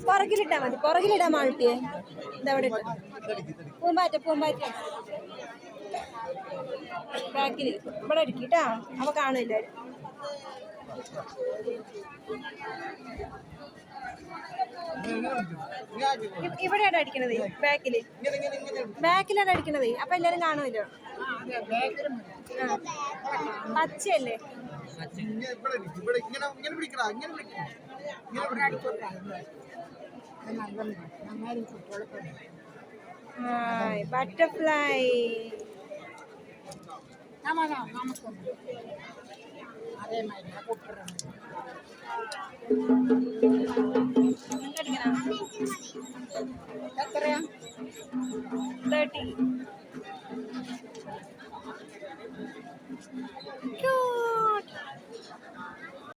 പുറകിലിട്ടാ മതി, പുറകിലിടാൻ മാൾട്ടിയെ. ഇതവിടെ പൂമ്പാറ്റ പൂമ്പാറ്റ ബാക്കിൽ ഇവിടെ അടിക്കിട്ടാ, അവ കാണില്ല. ഇവിടെയാണ് അടിക്കണത്, ബാക്കിലാണ് അടിക്കണത്. അപ്പൊ എല്ലാരും കാണുമല്ലോ. പച്ചയല്ലേ? ബട്ടർഫ്ലൈ. എത്രയാ? 30.